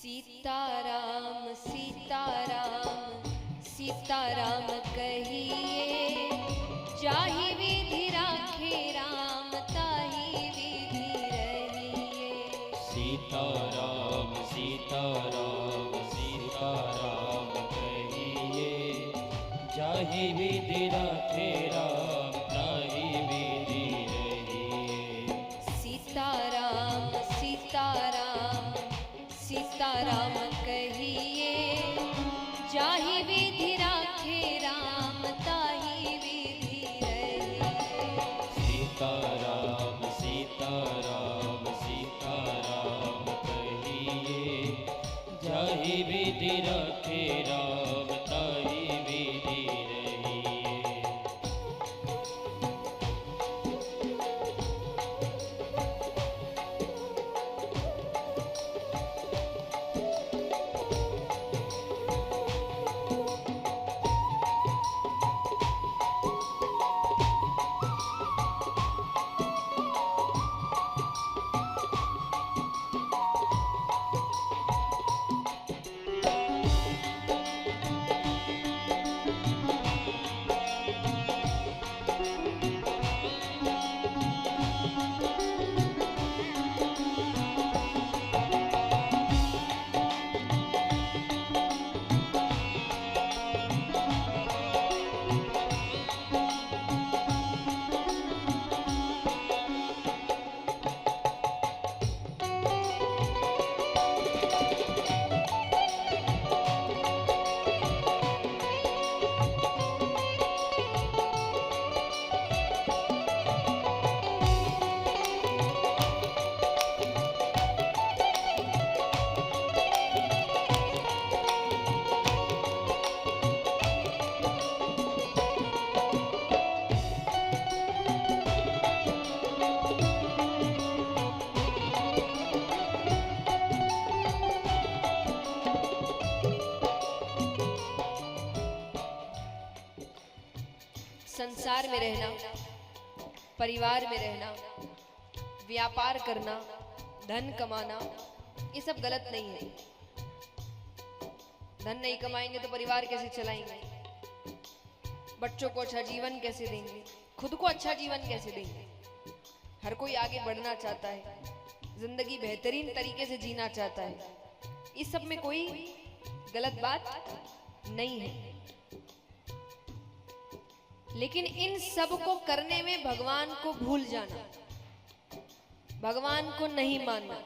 सीताराम सीताराम सीताराम कहिए, जाहि विधि राखे राम ताहि विधि रहिए। सीताराम सीताराम सीताराम कहिए, जाहि विधि राखे राम ताहि विधि रहिए। सीताराम सीताराम सीताराम कहिए, जाहि विधि राखे राम ताहि विधि रहिए। सीताराम सीताराम सीताराम कहिए, जाहि विधि राखे राम ताहि विधि रहिए। संसार में रहना, परिवार में रहना, व्यापार करना, धन कमाना, ये सब गलत नहीं है। धन नहीं कमाएंगे तो परिवार कैसे चलाएंगे, बच्चों को अच्छा जीवन कैसे देंगे, खुद को अच्छा जीवन कैसे देंगे। हर कोई आगे बढ़ना चाहता है, जिंदगी बेहतरीन तरीके से जीना चाहता है। इस सब में कोई गलत बात नहीं है, लेकिन इन सब को करने में भगवान को भूल जाना, भगवान को नहीं मानना,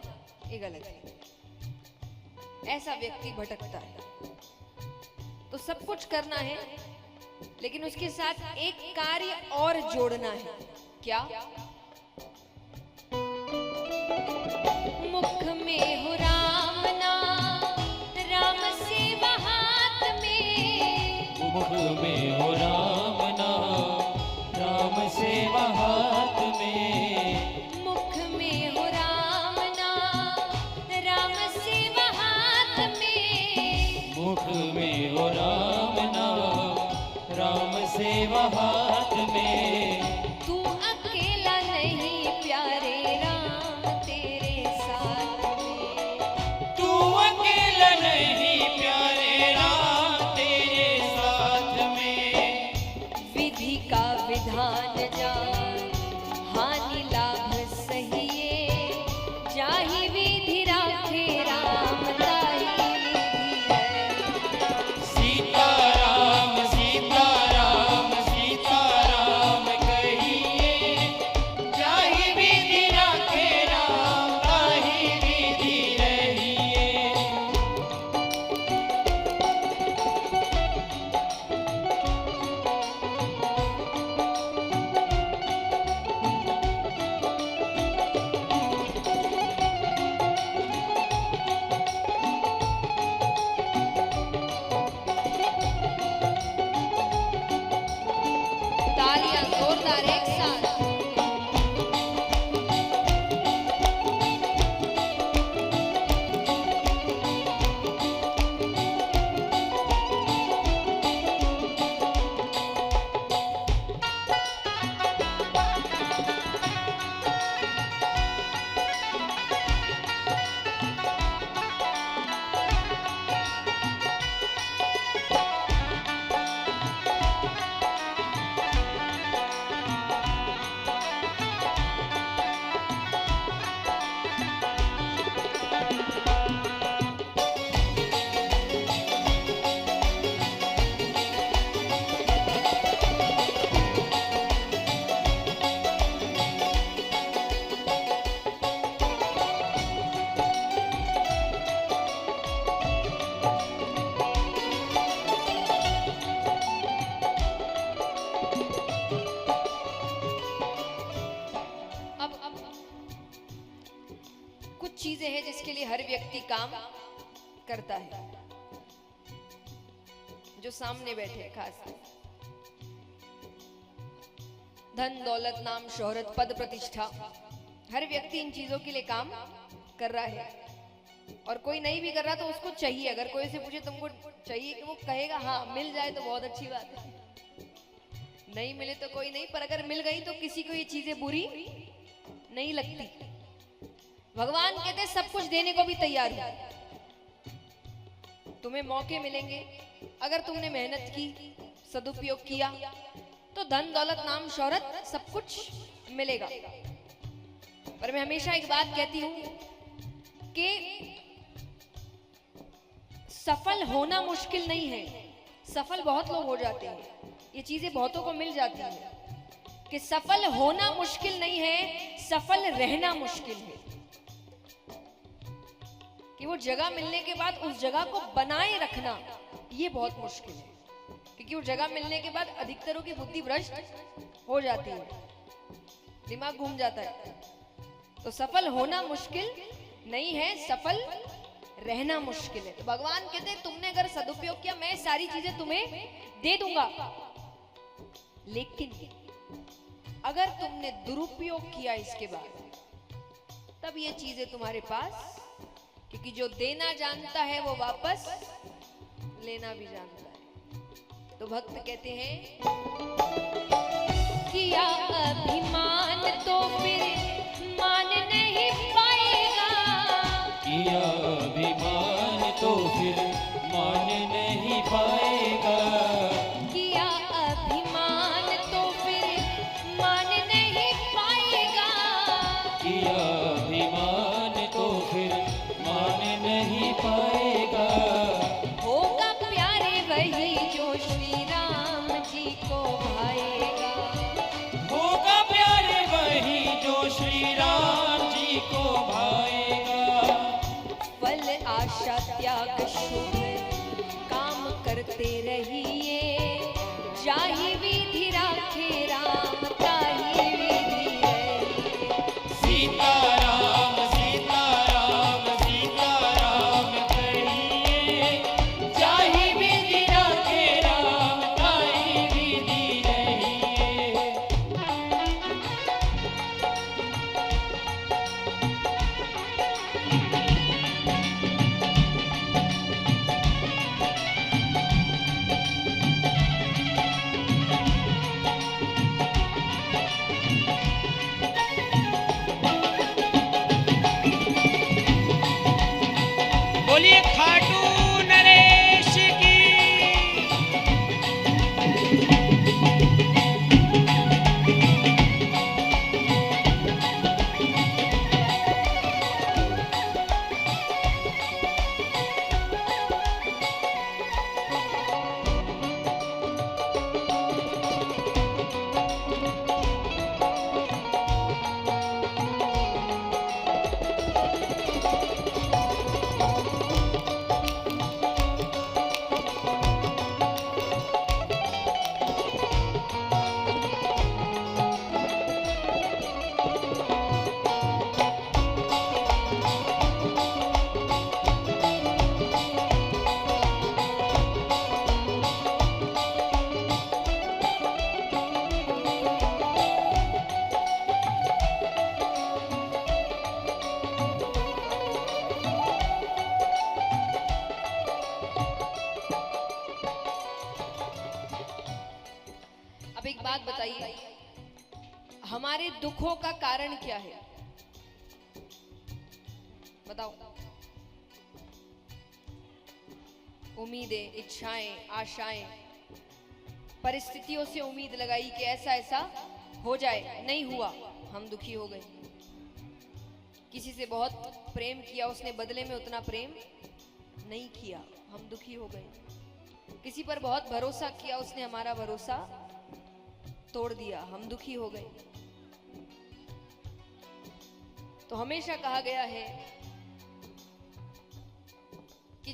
ये गलत है। ऐसा व्यक्ति भटकता है। तो सब कुछ करना है, लेकिन उसके साथ एक कार्य और जोड़ना है। क्या? मुख में हो राम नाम, राम सेवा हाथ में। मुख में हो राम नाम, राम सेवा हाथ में। मुख में हो राम नाम, राम सेवा हाथ में। मुख में हो राम नाम, राम सेवा हाथ में। तू अकेला नहीं प्यारे राम तेरे साथ में। तू अकेला नहीं प्यारे राम तेरे साथ में। विधि का विधान जान, हानि लाभ सहिए। जाहि विधि राखे राम ताहि विधि रहिए। सीताराम सीताराम सीताराम कहिए, जाहि विधि राखे राम ताहि विधि रहिए। व्यक्ति काम करता है, जो सामने बैठे हैं खास कर। धन, दौलत, नाम, शोहरत, पद, प्रतिष्ठा, हर व्यक्ति इन चीजों के लिए काम कर रहा है। और कोई नहीं भी कर रहा तो उसको चाहिए। अगर कोई से पूछे तुमको चाहिए, कि वो कहेगा हाँ मिल जाए तो बहुत अच्छी बात है, नहीं मिले तो कोई नहीं, पर अगर मिल गई तो किसी को ये चीजें बुरी नहीं लगती। भगवान कहते सब कुछ देने को भी तैयार है। तुम्हें मौके मिलेंगे, अगर तुमने मेहनत की, सदुपयोग किया, तो धन, दौलत, नाम, शोहरत सब कुछ मिलेगा। पर मैं हमेशा एक बात कहती हूं कि सफल होना मुश्किल नहीं है। सफल बहुत लोग हो जाते हैं, ये चीजें बहुतों को मिल जाती है। कि सफल होना मुश्किल नहीं है, सफल रहना मुश्किल है। कि वो जगह मिलने के बाद उस जगह को बनाए रखना, ये बहुत मुश्किल है। क्योंकि वो जगह मिलने के बाद अधिकतरों की बुद्धि भ्रष्ट हो जाती है, दिमाग घूम जाता है। तो सफल होना मुश्किल नहीं है, सफल रहना मुश्किल है। तो भगवान कहते हैं तुमने अगर सदुपयोग किया, मैं सारी चीजें तुम्हें दे दूंगा। लेकिन अगर तुमने दुरुपयोग किया इसके बाद, तब ये चीजें तुम्हारे पास, क्योंकि जो देना जानता है वो वापस लेना भी जानता है। तो भक्त कहते हैं, किया अभिमान तो फिर मान नहीं पाएगा, किया अभिमान तो फिर मान नहीं पाएगा, किया अभिमान तो फिर मान नहीं पाएगा, किया अभिमान तो फिर मान नहीं पाएगा। होगा प्यारे वही जो श्री राम जी को भाएगा, होगा प्यारे वही जो श्री राम जी को भाएगा। फल आशा त्याग शुभ काम करते रहिए, जाहि विधि राखे राम ताहि विधि रहिए। सीताराम सीताराम सीताराम कहिए, जाहि विधि राखे राम ताहि विधि रहिए। बोलिए खाटू नरेश की। अब एक बात बताइए, हमारे दुखों का कारण क्या है? बताओ। उम्मीदें, इच्छाएं, आशाएं, परिस्थितियों से उम्मीद लगाई कि ऐसा ऐसा हो जाए, नहीं हुआ, हम दुखी हो गए। किसी से बहुत प्रेम किया, उसने बदले में उतना प्रेम नहीं किया, हम दुखी हो गए। किसी पर बहुत भरोसा किया, उसने हमारा भरोसा तोड़ दिया, हम दुखी हो गए। तो हमेशा कहा गया है कि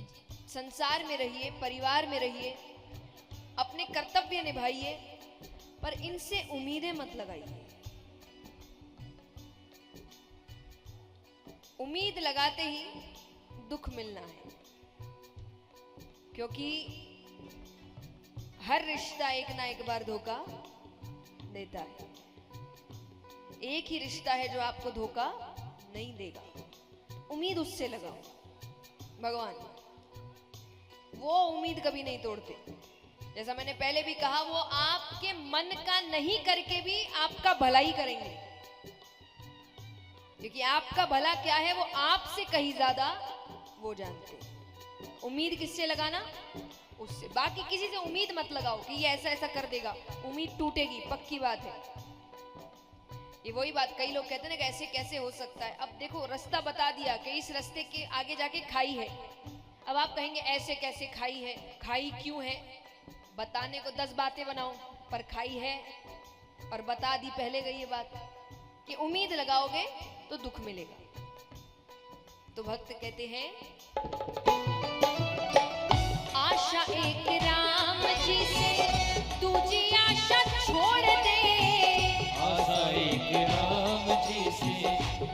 संसार में रहिए, परिवार में रहिए, अपने कर्तव्य निभाइए, पर इनसे उम्मीदें मत लगाइए। उम्मीद लगाते ही दुख मिलना है, क्योंकि हर रिश्ता एक ना एक बार धोखा देता है। एक ही रिश्ता है जो आपको धोखा नहीं देगा, उम्मीद उससे लगाओ। भगवान वो उम्मीद कभी नहीं तोड़ते। जैसा मैंने पहले भी कहा, वो आपके मन का नहीं करके भी आपका भला ही करेंगे, क्योंकि आपका भला क्या है वो आपसे कहीं ज्यादा वो जानते हैं। उम्मीद किससे लगाना? उससे। बाकी किसी से उम्मीद मत लगाओ कि ये ऐसा ऐसा कर देगा, उम्मीद टूटेगी, पक्की बात है। ये वही बात, कई लोग कहते हैं ना कि ऐसे कैसे हो सकता है। अब देखो, रास्ता बता दिया कि इस रास्ते के आगे जाके खाई है। अब आप कहेंगे ऐसे कैसे खाई है, खाई क्यों है? बताने को 10 बातें बनाओ, पर खाई है और बता दी पहले गई ये बात कि उम्मीद लगाओगे तो दुख मिलेगा। तो भक्त कहते हैं, आशा एक राम जी से दूजी आशा छोड़ दे। आशा एक राम जी से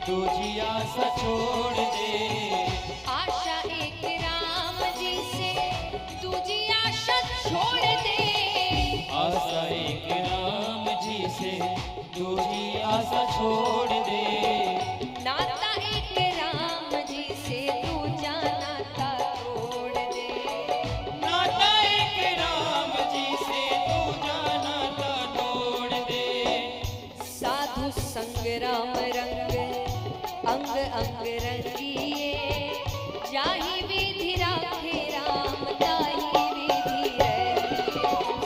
दूजी आशा छोड़ दे। आशा एक राम जी से दूजी आशा छोड़ दे। आशा एक राम जी से दूजी आशा छोड़ दे। नाता एक राम जी से दूजा नाता तोड़ दे। नाता एक राम जी से दूजा नाता तोड़ दे। साधु संग राम रंग अंग अंग रंगिए। जाहि विधि राखे राम ताहि विधि रहिए।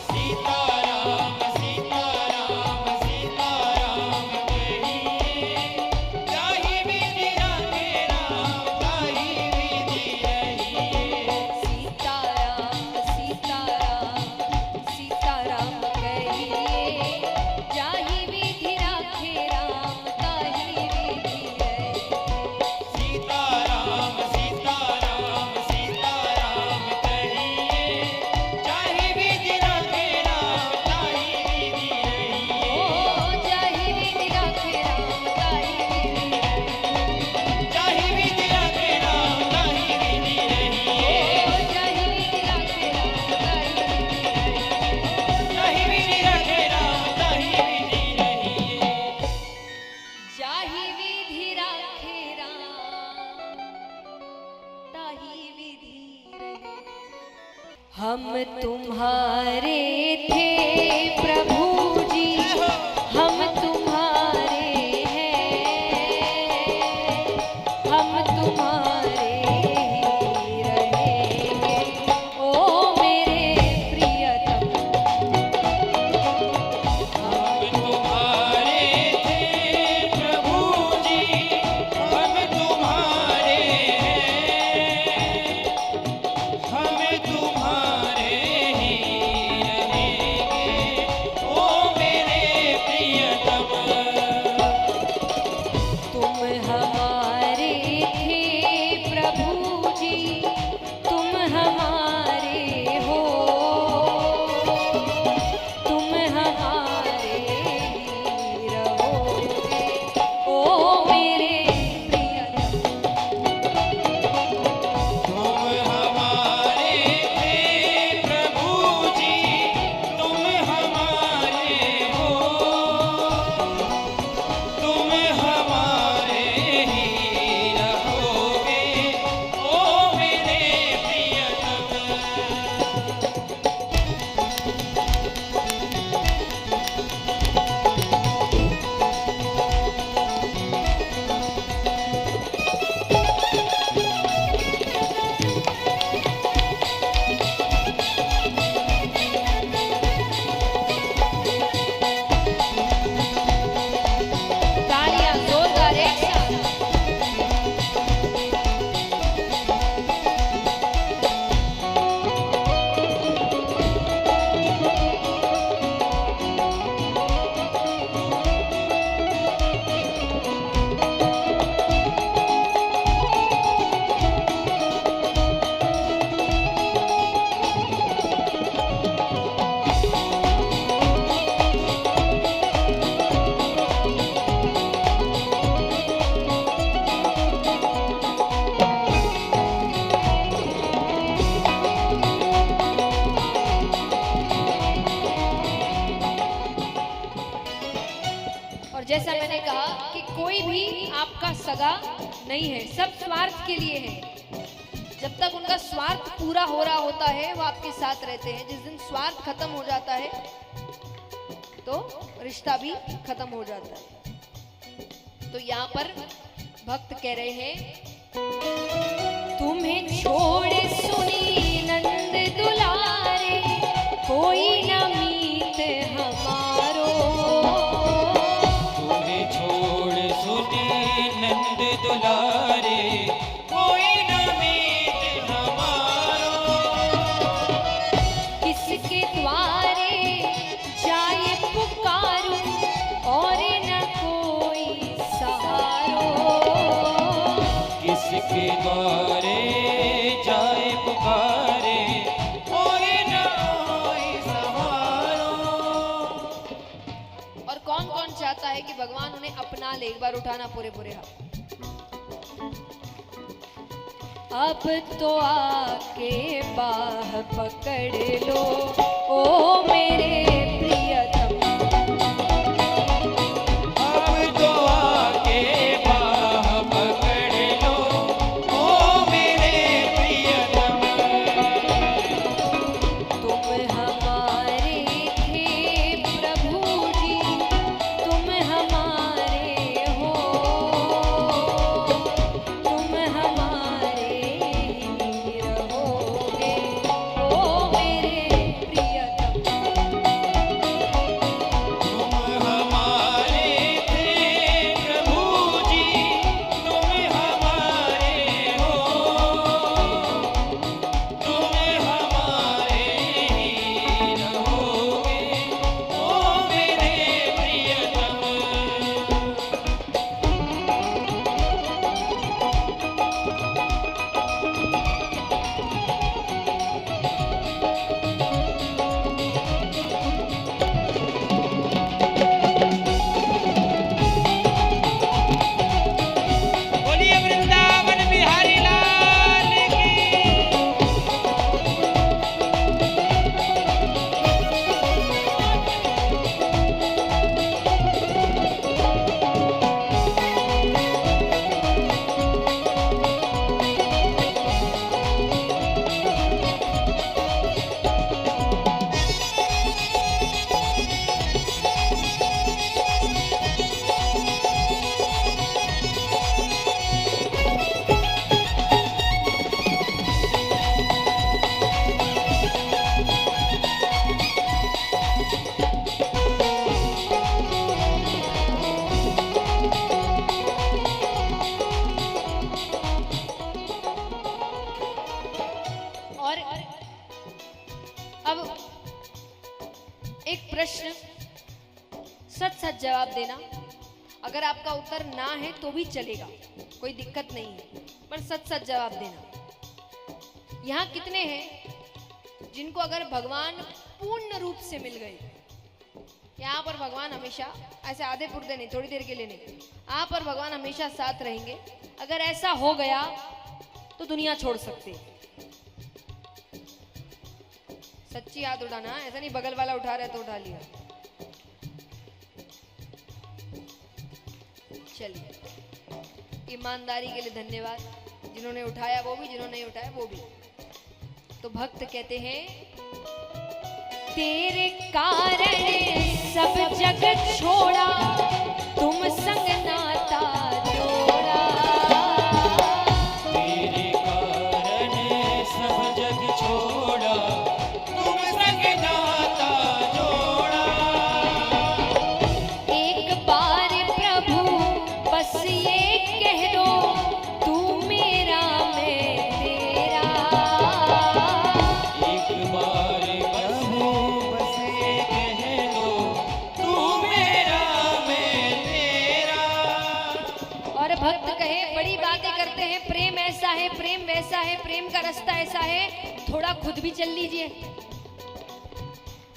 सीताराम सीताराम सीताराम कहिए। जाहि विधि राखे राम ताहि विधि रहिए। सीताराम सीताराम सीताराम कहिए। जाहि विधि राखे राम ताहि विधि रहिए। सीताराम सीताराम सीताराम कहिए। जाहि विधि राखे राम ताहि विधि रहिए। ओ जाहि विधि राखे राम ताहि विधि रहिए। जाहि विधि राखे राम ताहि विधि रहिए। ओ जाहि विधि राखे राम ताहि विधि रहिए। जाहि विधि राखे राम ताहि विधि रहिए। जाहि विधि राखे राम ताहि विधि रहिए। हम तुम्हारे थे प्रभु जी, हम तुम्हारे हैं। हम तुम्हारे ही रहेंगे, ओ मेरे प्रियतम। हम तुम्हारे थे प्रभु जी, हम तुम्हारे हैं। हम तुम्हारे ही रहेंगे, ओ जैसा मैंने कहा कि कोई भी आपका सगा नहीं है, सब स्वार्थ के लिए है। जब तक उनका स्वार्थ पूरा हो रहा होता है वो आपके साथ रहते हैं। जिस दिन स्वार्थ खत्म हो जाता है तो रिश्ता भी खत्म हो जाता है। तो यहाँ पर भक्त कह रहे हैं, तुम्हें छोड़ सुनी नंद दुलारे, कोई न मीत हमारो। तुम्हें छोड़ सुनी नंद दुलारे, कोई न मीत हमारो। किसके द्वारे जाए पुकारूं, और न कोई सहारो। किसके द्वारे जाए पुकारे, और न कोई सहारो। और कौन कौन चाहता है कि भगवान उन्हें अपना ले? एक बार उठाना पूरे पूरे हाथ। अब तो आके बाह पकड़ लो ओ मेरे प्रियतम। अब तो आके बाह पकड़ लो, ओ मेरे प्रियतम। तुम हमारे थे प्रभु जी, तुम हमारे हो, तुम हमारे ही रहोगे ओ मेरे प्रियतम। तुम हमारे थे प्रभु जी, तुम हमारे हो, तुम हमारे ही रहोगे ओ मेरे प्रियतम। बोलिए वृंदावन बिहारी लाल की। और अब एक प्रश्न, सच सच जवाब देना। अगर आपका उत्तर ना है तो भी चलेगा, कोई दिक्कत नहीं है, पर सच सच जवाब देना। यहाँ कितने हैं जिनको अगर भगवान पूर्ण रूप से मिल गए? यहाँ पर भगवान हमेशा, ऐसे आधे पुर्धे नहीं, थोड़ी देर के लिए नहीं, यहाँ पर भगवान हमेशा साथ रहेंगे। अगर ऐसा हो गया तो दुनिया छोड़ सकते हैं। सच्ची हाथ उठाना, ऐसा नहीं बगल वाला उठा रहा है तो उठा लिया। चलिए, ईमानदारी के लिए धन्यवाद, जिन्होंने उठाया वो भी, जिन्होंने नहीं उठाया वो भी। तो भक्त कहते हैं, तेरे कारण सब जगत छोड़ा, तुम संग नाता जोड़ा। तेरे कारण सब जग छोड़ा, तुम संग नाता जोड़ा। एक बार प्रभु बस ये कह दो, तू मेरा मैं तेरा। एक बार प्रभु बस ये कह दो, तू मेरा मैं तेरा। और भक्त कहे, बड़ी बातें करते हैं, प्रेम ऐसा है, प्रेम वैसा है, प्रेम का रास्ता ऐसा है, थोड़ा खुद भी चल लीजिए।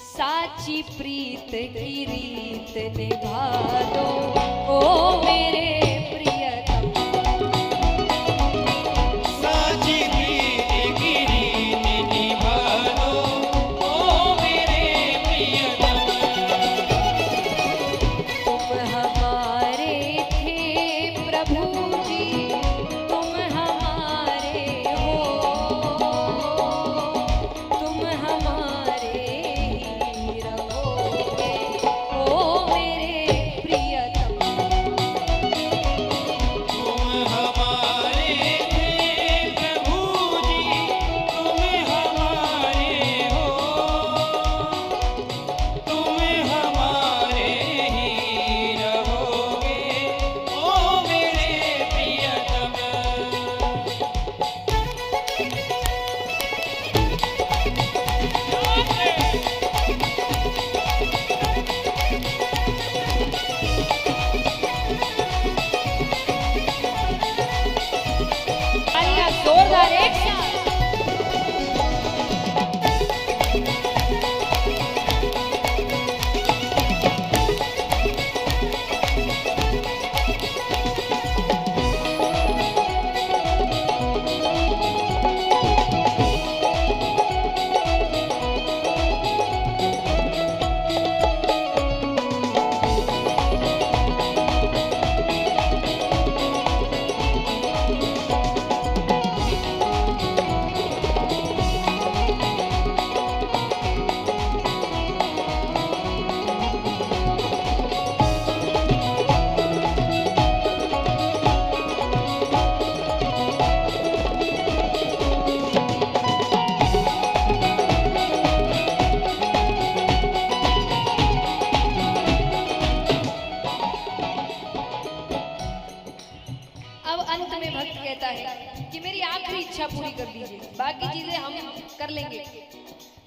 साची प्रीत की रीत निभा दो ओ मेरे प्रियतम। साची प्रीत की रीत निभा दो, ओ मेरे प्रियतम। तुम हमारे हम कर लेंगे,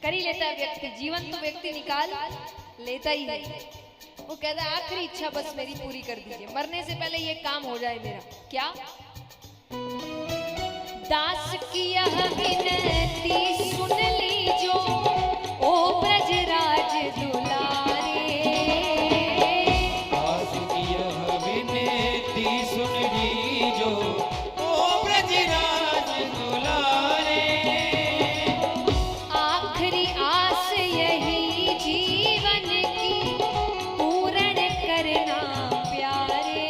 कर ही लेता है व्यक्ति, जीवन तो व्यक्ति निकाल लेता ही है। वो कहता है आखिरी इच्छा बस मेरी पूरी कर दीजिए, मरने से पहले ये काम हो जाए मेरा। क्या? दास की यह विनती सुन लीजो ओ ब्रजराज दुलारे, दास की यह विनती सुन लीजो ओ ब्रजराज दुलारे, आखिरी आस यही जीवन की पूर्ण करना प्यारे,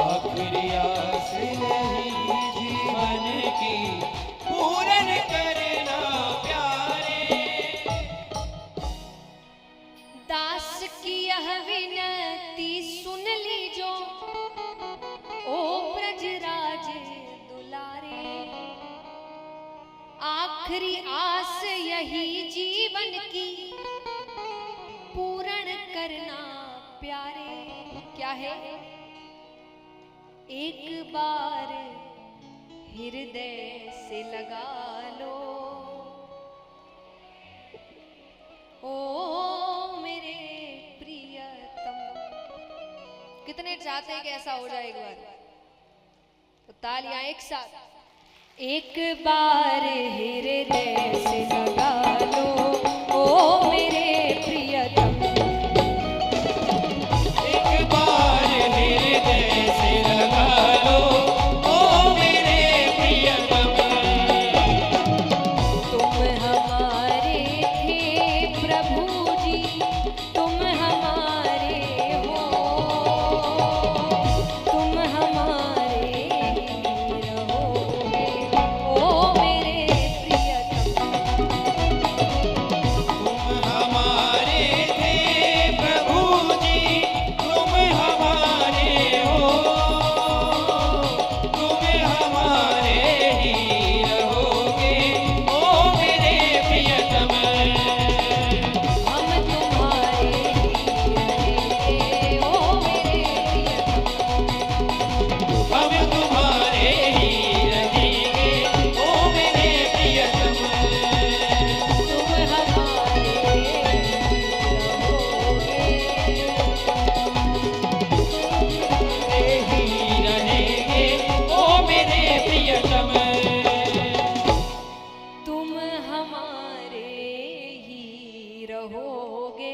आखिरी आस यही जीवन की पूर्ण करना प्यारे। दास की यह विनती सुन लीजो ओ ब्रजराज दुलारे, आखिरी आस यही जीवन की पूर्ण करना प्यारे। क्या है? एक बार हृदय से लगा लो ओ मेरे प्रियतम। कितने चाहते हैं कि ऐसा हो जाए एक बार? तो तालियां एक साथ। एक बार हृदय से लगा लो ओ मेरे प्रियतम, एक बार हृदय से लगा लो ओ मेरे प्रियतम, तुम हमारे थे प्रभु जी, तुम हमारे हो, तुम हमारे ही रहोगे ओ मेरे प्रियतम, तुम हमारे थे प्रभु जी, तुम हमारे हो, तुम हमारे ही रहोगे ओ मेरे प्रियतम, हम तुम्हारे ही रहेंगे ओ मेरे प्रियतम, हम तुम्हारे ही रहेंगे ओ मेरे प्रियतम, तुम हमारे रहोगे, ही रहेंगे ओ मेरे प्रियतम, तुम हमारे ही रहोगे।